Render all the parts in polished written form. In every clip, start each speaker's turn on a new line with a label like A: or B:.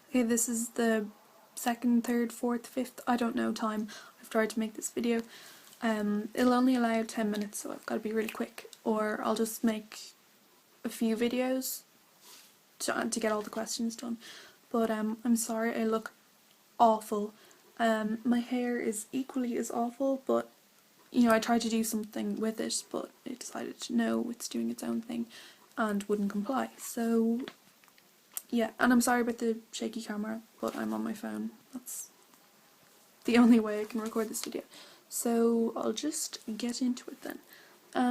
A: Okay, this is the second, third, fourth, fifth, I don't know time I've tried to make this video. It'll only allow 10 minutes, so I've got to be really quick, or I'll just make a few videos to get all the questions done. But I'm sorry I look awful. My hair is equally as awful, but you know, I tried to do something with it, but it decided no, it's doing its own thing and wouldn't comply. So yeah, and I'm sorry about the shaky camera, but I'm on my phone. That's the only way I can record this video. So I'll just get into it then.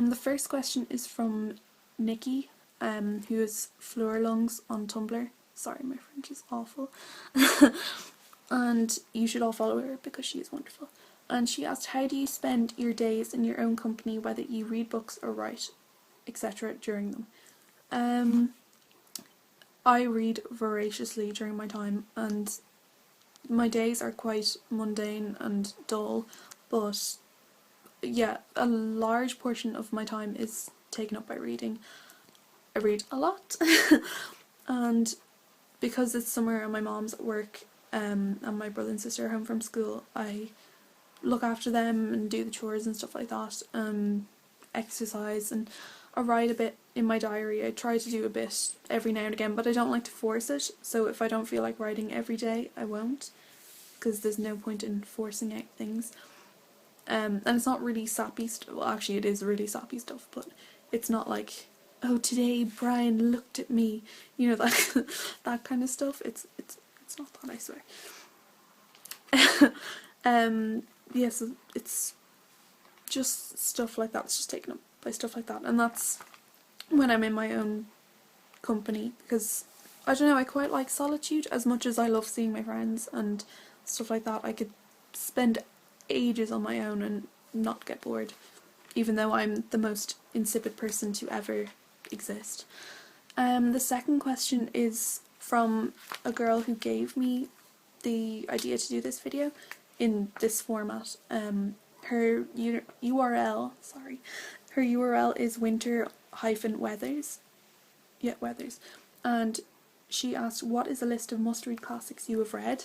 A: The first question is from Nikki, who is Fleur Lungs on Tumblr. Sorry, my French is awful. And you should all follow her because she is wonderful. And she asked, how do you spend your days in your own company, whether you read books or write, etc. during them? I read voraciously during my time, and my days are quite mundane and dull, but yeah, a large portion of my time is taken up by reading. I read a lot, and because it's summer and my mom's at work, and my brother and sister are home from school, I look after them and do the chores and stuff like that, exercise, and I write a bit in my diary. I try to do a bit every now and again, but I don't like to force it, so if I don't feel like writing every day, I won't, because there's no point in forcing out things. And it's not really sappy stuff. Well, actually it is really sappy stuff, but it's not like, oh, today Brian looked at me, you know, that that kind of stuff. It's not that, I swear. Yeah, so it's just stuff like that. It's just taken up by stuff like that, and that's when I'm in my own company, because I don't know, I quite like solitude as much as I love seeing my friends and stuff like that. I could spend ages on my own and not get bored, even though I'm the most insipid person to ever exist. The second question is from a girl who gave me the idea to do this video in this format. Her URL, sorry, her URL is winter-weathers. Yeah, weathers. And she asked, what is a list of must-read classics you have read?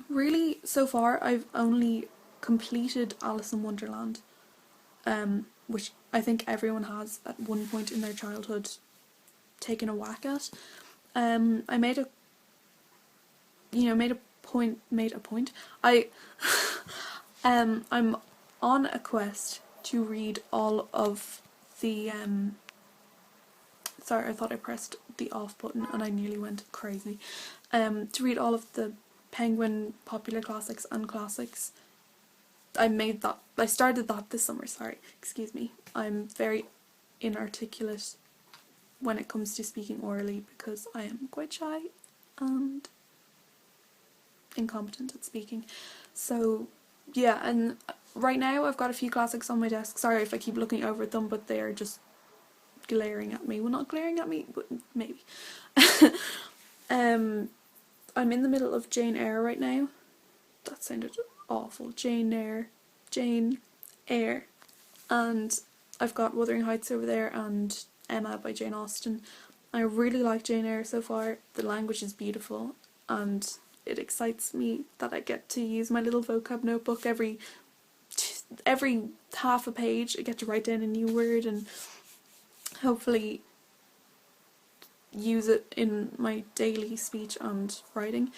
A: Really, so far, I've only completed Alice in Wonderland, which I think everyone has at one point in their childhood taken a whack at. I made a point. I'm on a quest to read all of the sorry, I thought I pressed the off button and I nearly went crazy. To read all of the Penguin popular classics and classics. I started that this summer, sorry, excuse me. I'm very inarticulate when it comes to speaking orally because I am quite shy and incompetent at speaking. So yeah, and right now I've got a few classics on my desk. Sorry if I keep looking over at them, but they are just glaring at me. Well, not glaring at me, but maybe. I'm in the middle of Jane Eyre right now. That sounded awful. Jane Eyre. And I've got Wuthering Heights over there and Emma by Jane Austen. I really like Jane Eyre so far. The language is beautiful and it excites me that I get to use my little vocab notebook every half a page. I get to write down a new word and hopefully use it in my daily speech and writing.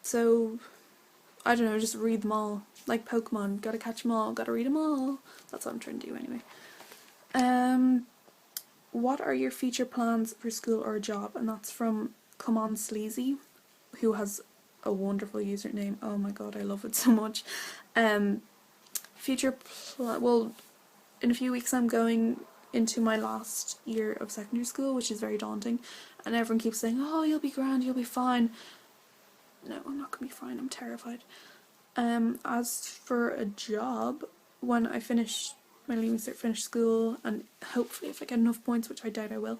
A: So I don't know, just read them all. Like Pokemon, gotta catch them all, gotta read them all. That's what I'm trying to do anyway. What are your future plans for school or job? And that's from Come On Sleazy, who has a wonderful username. Oh my god, I love it so much. Well, in a few weeks I'm going into my last year of secondary school, which is very daunting, and everyone keeps saying, oh, you'll be grand, you'll be fine. No, I'm not gonna be fine, I'm terrified. As for a job, when I finish my Leaving Cert, finish school, and hopefully if I get enough points, which I doubt I will,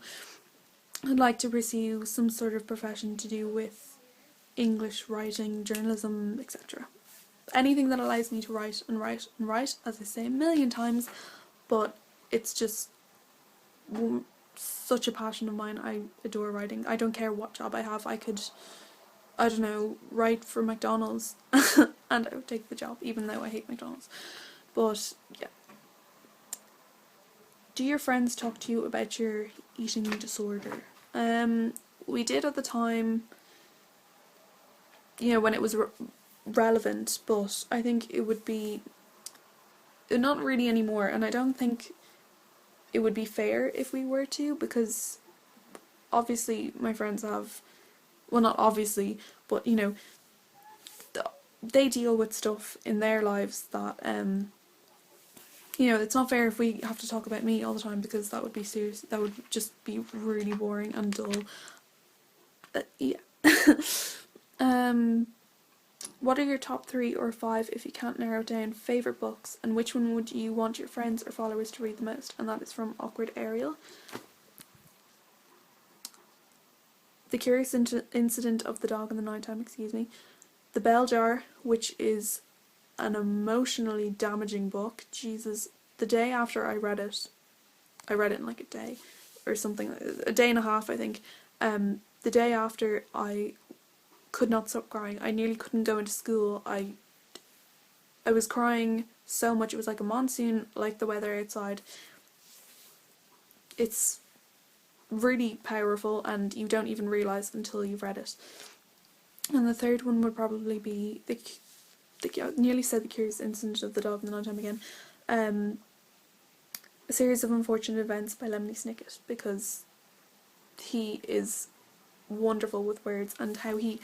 A: I'd like to pursue some sort of profession to do with English, writing, journalism, etc. Anything that allows me to write and write and write, as I say a million times, but it's just such a passion of mine. I adore writing. I don't care what job I have. I could, I don't know, write for McDonald's and I would take the job, even though I hate McDonald's. But yeah. Do your friends talk to you about your eating disorder? We did at the time, you know, when it was relevant, but I think it would be not really anymore, and I don't think it would be fair if we were to, because obviously my friends have, well, not obviously, but you know, they deal with stuff in their lives that you know, it's not fair if we have to talk about me all the time, because that would be serious. That would just be really boring and dull. Yeah. What are your top 3 or 5, if you can't narrow it down, favourite books, and which one would you want your friends or followers to read the most? And that is from Awkward Ariel. The Curious Incident of the Dog in the Nighttime, excuse me. The Bell Jar, which is an emotionally damaging book. Jesus, the day after I read it in like a day or something, a day and a half I think. The day after, I could not stop crying. I nearly couldn't go into school. I was crying so much. It was like a monsoon, like the weather outside. It's really powerful and you don't even realise until you've read it. And the third one would probably be I nearly said The Curious Incident of the Dog in the Nighttime again. A Series of Unfortunate Events by Lemony Snicket, because he is wonderful with words, and how he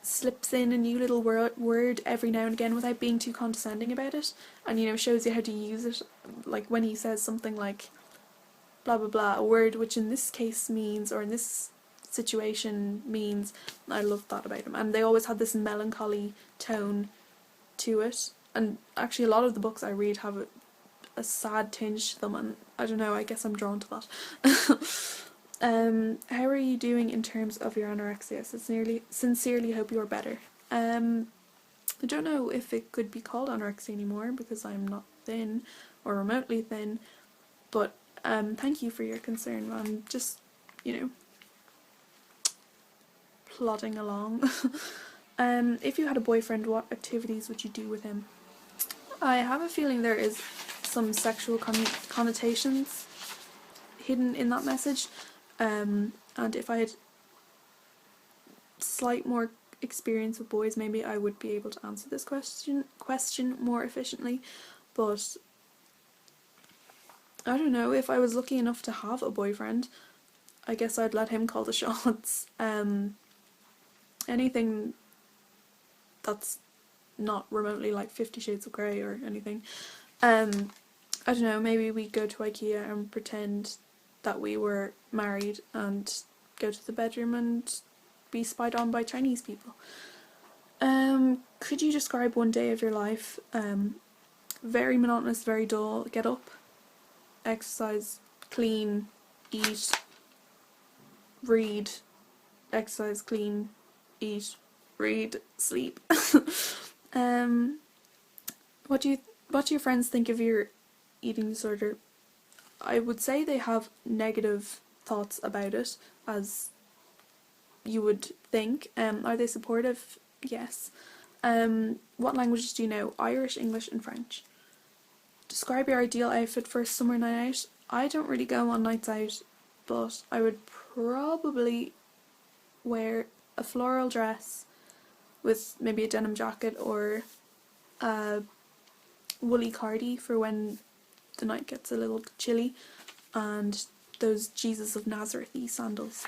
A: slips in a new little word every now and again without being too condescending about it, and you know, shows you how to use it. Like when he says something like blah blah blah, a word which in this case means, or in this situation means. I love that about him, and they always had this melancholy tone to it, and actually a lot of the books I read have a sad tinge to them, and I don't know, I guess I'm drawn to that. How are you doing in terms of your anorexia? Sincerely hope you're better. I don't know if it could be called anorexia anymore, because I'm not thin or remotely thin, but thank you for your concern. I'm just, you know, plodding along. If you had a boyfriend, what activities would you do with him? I have a feeling there is some sexual connotations hidden in that message, and if I had slight more experience with boys, maybe I would be able to answer this question more efficiently. But I don't know, if I was lucky enough to have a boyfriend, I guess I'd let him call the shots. Anything that's not remotely like 50 Shades of Grey or anything. I don't know, maybe we go to IKEA and pretend that we were married and go to the bedroom and be spied on by Chinese people. Could you describe one day of your life? Very monotonous, very dull. Get up, exercise, clean, eat, read, exercise, clean, eat, read, sleep. What do your friends think of your eating disorder? I would say they have negative thoughts about it, as you would think. Are they supportive? Yes. What languages do you know? Irish, English and French. Describe your ideal outfit for a summer night out. I don't really go on nights out, but I would probably wear a floral dress with maybe a denim jacket or a woolly cardi for when the night gets a little chilly, and those Jesus of Nazareth-y sandals.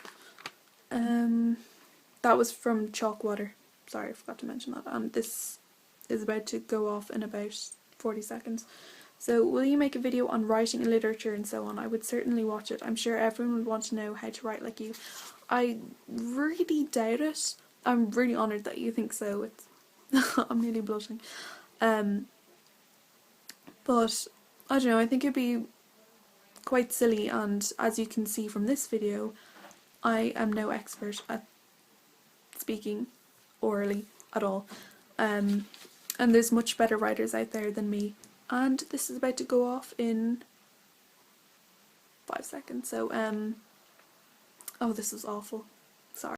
A: That was from Chalkwater. Sorry, I forgot to mention that. And this is about to go off in about 40 seconds. So, will you make a video on writing and literature and so on? I would certainly watch it. I'm sure everyone would want to know how to write like you. I really doubt it. I'm really honoured that you think so. I'm nearly blushing. But I don't know, I think it'd be quite silly, and as you can see from this video, I am no expert at speaking orally at all. And there's much better writers out there than me. And this is about to go off in 5 seconds. So, oh, this was awful.